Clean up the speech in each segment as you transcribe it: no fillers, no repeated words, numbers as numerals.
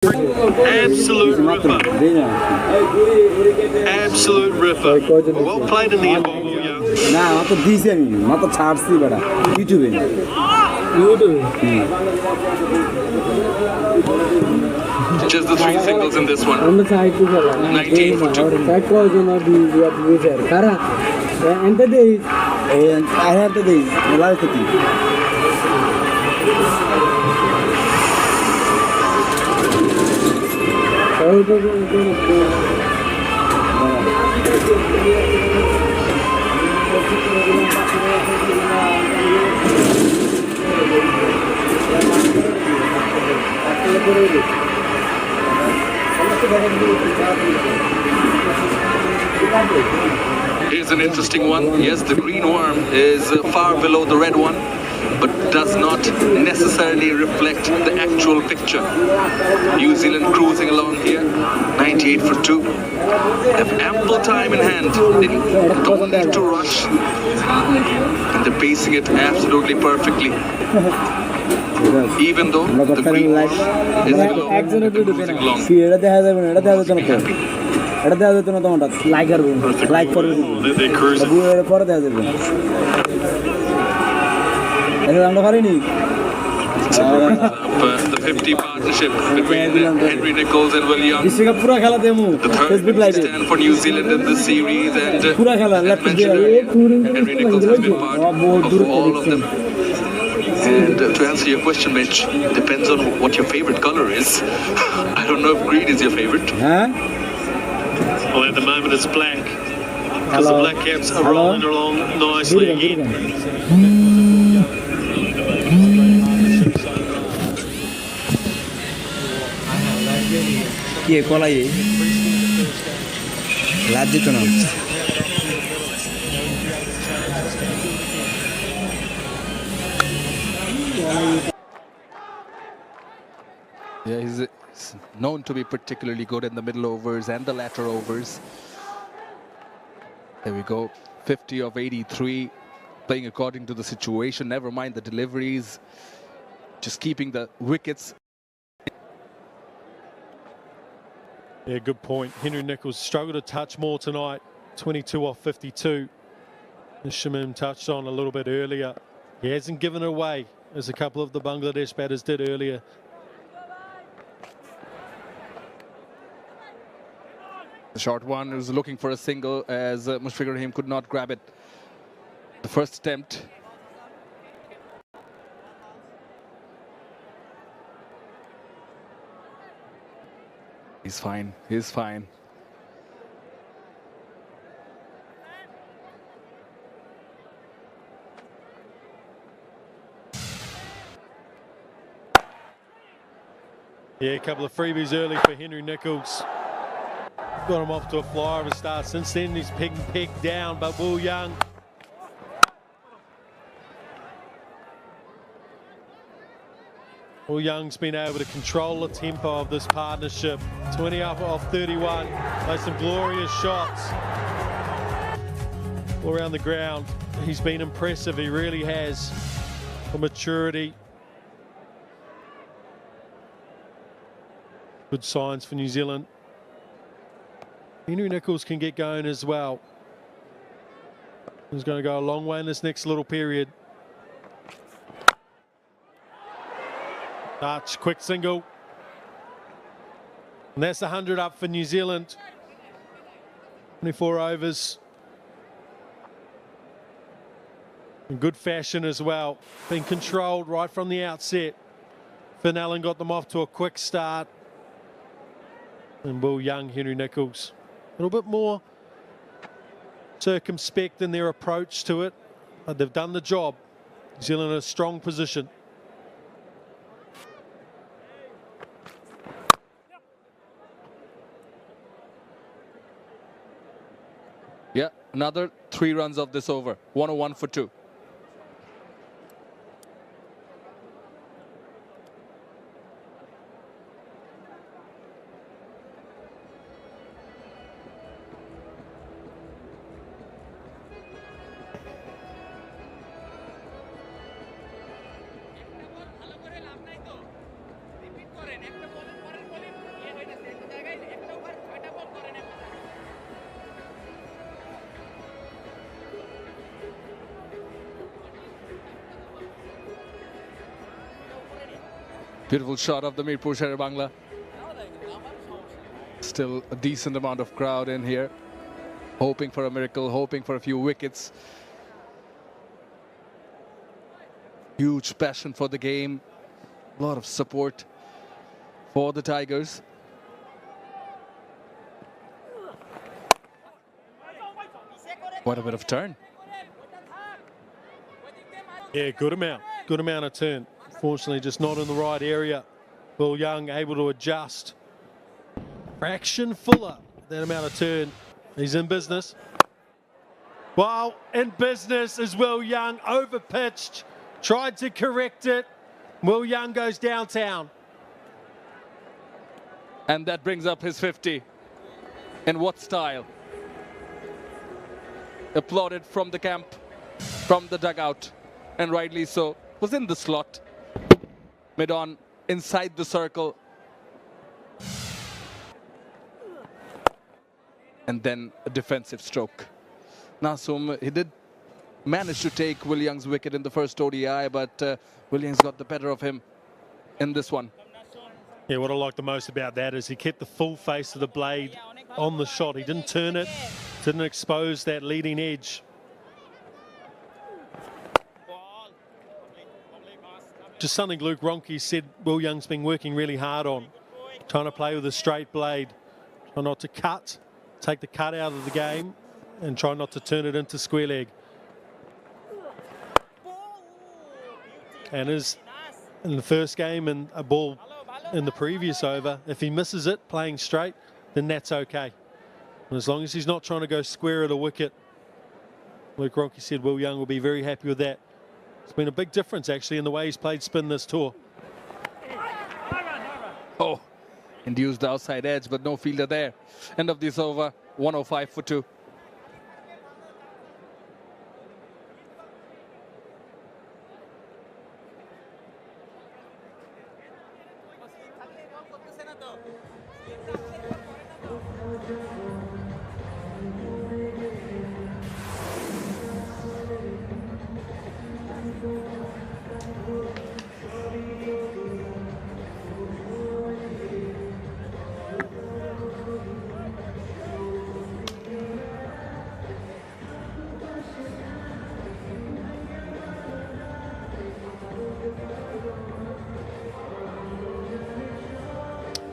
Absolute ripper. Absolute ripper. Well played in the end, Bobo. না আমার তো দিয়েছি আমি মাত্র ছাড়ছি বেটা ইউটিউবে Just the three singles in this one. 19 for 2. ఎంత ఎలా అవుతుంది Here's an interesting one. Yes, the green worm is far below the red one, but does not necessarily reflect the actual picture. New Zealand cruising along here, 98 for 2. Have ample time in hand. They don't need to rush. And they're pacing it absolutely perfectly. Even though the green worm is below, cruising along. এটা দেওয়া যেত না তোমারটা like করবে পরে দেওয়া যাবে এটা আমরা পারিনি The 50 partnership between Henry Nichols and Will Young. বিশ্বকাপ পুরো খেলা দেমু ফেসবুক লাইভে stand for New Zealand in this series and পুরো খেলা ল্যাপটপ দিয়ে Henry Nichols has been part of all of them. And to answer your question, Mitch, depends on what your favorite color is. I don't know if green is your favorite. হ্যাঁ Well, at the moment it's black because the Black Caps are rolling along nicely again. কি কলাই লাভ দিত না Yeah, he's known to be particularly good in the middle overs and the latter overs. There we go, 50 of 83, playing according to the situation, never mind the deliveries, just keeping the wickets. Yeah, good point. Henry Nichols struggled to touch more tonight, 22 off 52. As Shamim touched on a little bit earlier, he hasn't given it away as a couple of the Bangladesh batters did earlier. The short one was looking for a single as Mushfiqur Rahim could not grab it. The first attempt. He's fine. He's fine. Yeah, a couple of freebies early for Henry Nichols. Got him off to a flyer of a start. Since then, he's pegged down, but Will Young. Will Young's been able to control the tempo of this partnership. 20 up off 31. Played some glorious shots all around the ground. He's been impressive, he really has. For maturity. Good signs for New Zealand. Henry Nichols can get going as well. He's going to go a long way in this next little period. Touch, quick single. And that's 100 up for New Zealand. 24 overs. In good fashion as well. Been controlled right from the outset. Finn Allen got them off to a quick start. And Will Young, Henry Nichols. A little bit more circumspect in their approach to it, but they've done the job. New Zealand in a strong position. Yeah, another 3 runs of this over. 101 for 2. Beautiful shot of the Mirpur Sher Bangla. Still a decent amount of crowd in here, hoping for a miracle, hoping for a few wickets. Huge passion for the game, a lot of support for the Tigers. What a bit of turn. Yeah, good amount of turn. Fortunately, just not in the right area. Will Young able to adjust. Fraction fuller, that amount of turn. He's in business. Well, in business is Will Young, overpitched, tried to correct it. Will Young goes downtown. And that brings up his 50. In what style? Applauded from the camp, from the dugout, and rightly so. Was in the slot, mid-on, inside the circle. And then a defensive stroke. Nasum, he did manage to take Will Young's wicket in the first ODI, but Will Young's got the better of him in this one. Yeah, what I like the most about that is he kept the full face of the blade on the shot. He didn't turn it, didn't expose that leading edge. Just something Luke Ronke said Will Young's been working really hard on. Trying to play with a straight blade. Try not to cut, take the cut out of the game, and try not to turn it into square leg. And as in the first game and a ball in the previous over, if he misses it playing straight, then that's okay. And as long as he's not trying to go square at a wicket, Luke Ronke said Will Young will be very happy with that. It's been a big difference actually in the way he's played spin this tour. Oh, induced the outside edge, but no fielder there. End of this over, 105 for 2.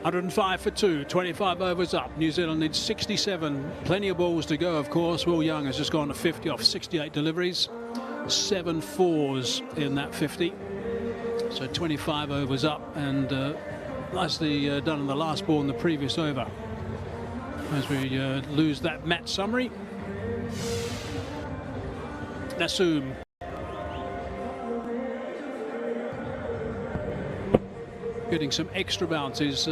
$105 for 2, 25 overs up. New Zealand needs 67. Plenty of balls to go, of course. Will Young has just gone to 50 off 68 deliveries. 7 fours in that 50. So 25 overs up, and nicely done in the last ball in the previous over. As we lose that match summary. Nasum. Getting some extra bounces.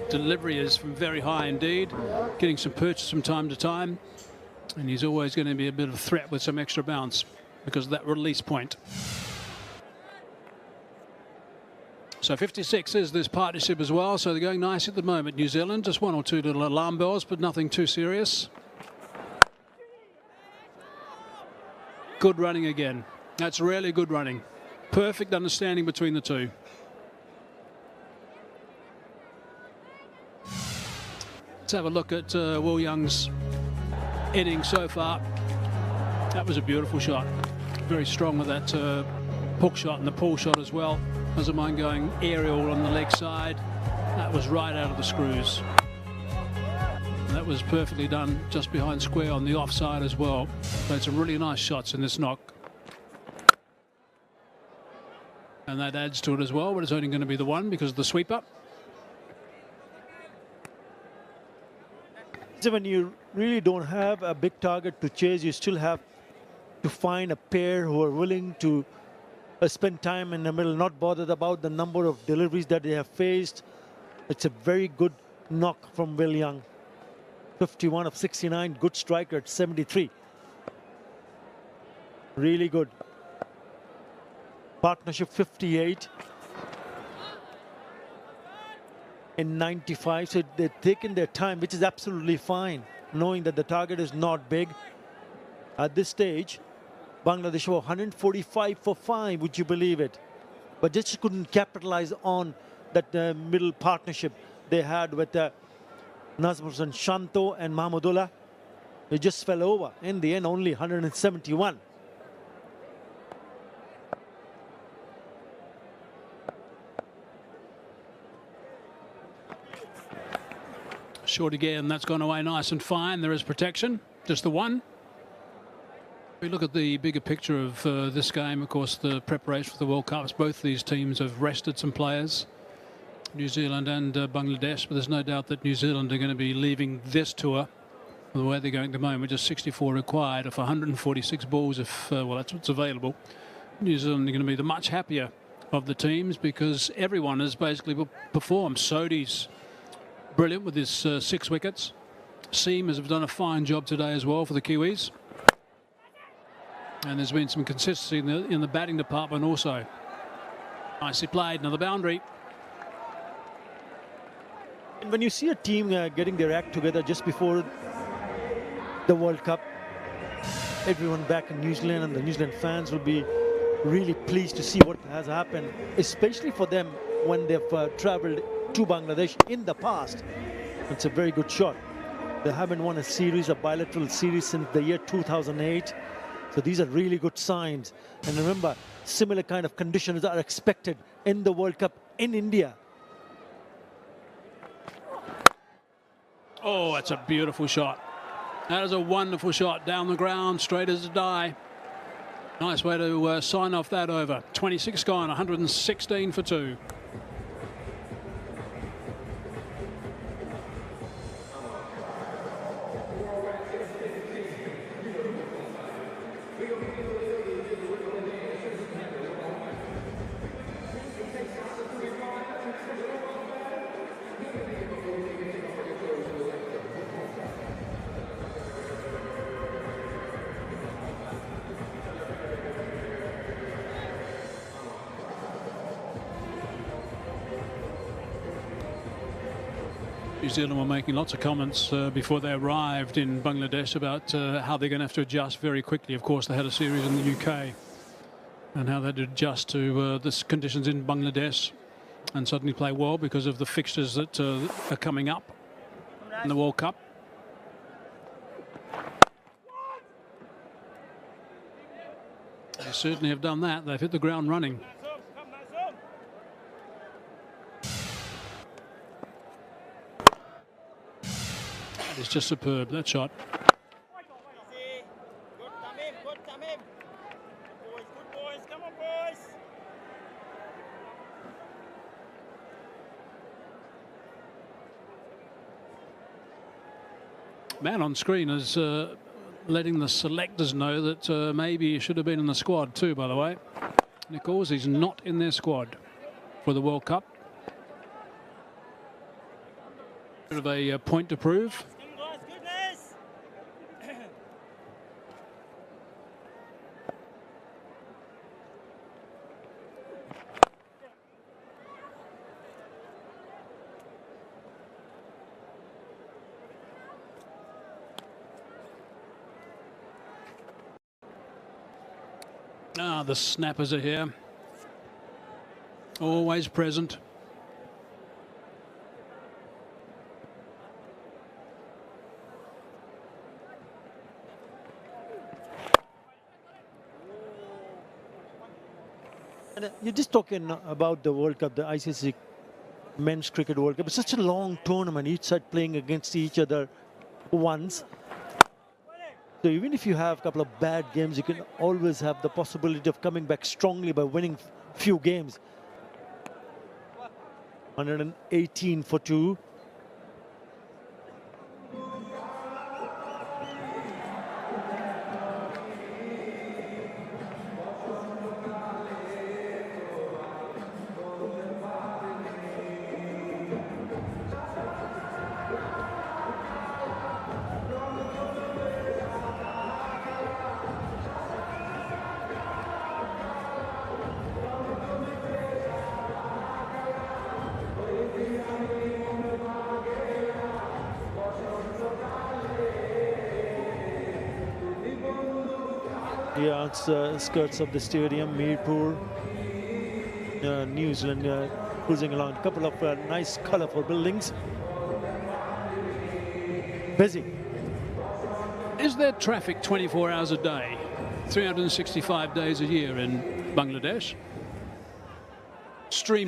Delivery is from very high indeed. Getting some purchase from time to time. And he's always going to be a bit of a threat with some extra bounce because of that release point. So 56 is this partnership as well. So they're going nice at the moment. New Zealand, just 1 or 2 little alarm bells, but nothing too serious. Good running again. That's really good running. Perfect understanding between the two. Let's have a look at Will Young's innings so far. That was a beautiful shot. Very strong with that hook shot and the pull shot as well. Doesn't mind going aerial on the leg side. That was right out of the screws. That was perfectly done just behind square on the offside as well. Played some really nice shots in this knock. And that adds to it as well, but it's only going to be the one because of the sweeper. When you really don't have a big target to chase, you still have to find a pair who are willing to spend time in the middle, not bothered about the number of deliveries that they have faced. It's a very good knock from Will Young. 51 of 69, good striker at 73. Really good. Partnership 58. In 95, so they've taken their time, which is absolutely fine, knowing that the target is not big. At this stage, Bangladesh were 145 for 5, would you believe it? But just couldn't capitalize on that middle partnership they had with Nazmur Hossain Shanto and Mahmudullah. It just fell over. In the end, only 171. Short again, that's gone away nice and fine. There is protection, just the one. We look at the bigger picture of this game, of course, the preparation for the World Cups. Both these teams have rested some players, New Zealand and Bangladesh, but there's no doubt that New Zealand are going to be leaving this tour the way they're going at the moment, just 64 required of 146 balls, if well, that's what's available. New Zealand are going to be the much happier of the teams because everyone has basically performed. Sodhi's brilliant with his 6 wickets. Seam has done a fine job today as well for the Kiwis. And there's been some consistency in the batting department also. Nicely played, another boundary. And when you see a team getting their act together just before the World Cup, everyone back in New Zealand and the New Zealand fans will be really pleased to see what has happened, especially for them when they've traveled to Bangladesh in the past. It's a very good shot. They haven't won a series, a bilateral series, since the year 2008. So these are really good signs. And remember, similar kind of conditions are expected in the World Cup in India. Oh, that's a beautiful shot. That is a wonderful shot down the ground, straight as a die. Nice way to sign off that over. 26 gone, 116 for 2. New Zealand were making lots of comments before they arrived in Bangladesh about how they're going to have to adjust very quickly. Of course, they had a series in the UK and how they had to adjust to the conditions in Bangladesh and suddenly play well because of the fixtures that are coming up in the World Cup. They certainly have done that. They've hit the ground running. It's just superb, that shot. Man on screen is letting the selectors know that maybe he should have been in the squad too, by the way. Nichols, he's not in their squad for the World Cup. Bit of a point to prove. Ah, the snappers are here. Always present. And you're just talking about the World Cup, the ICC Men's Cricket World Cup. It's such a long tournament, each side playing against each other once. So even if you have a couple of bad games, you can always have the possibility of coming back strongly by winning few games. 118 for 2. The outskirts of the stadium, Mirpur, New Zealand cruising along. A couple of nice, colorful buildings. Busy. Is there traffic 24 hours a day, 365 days a year in Bangladesh? Stream.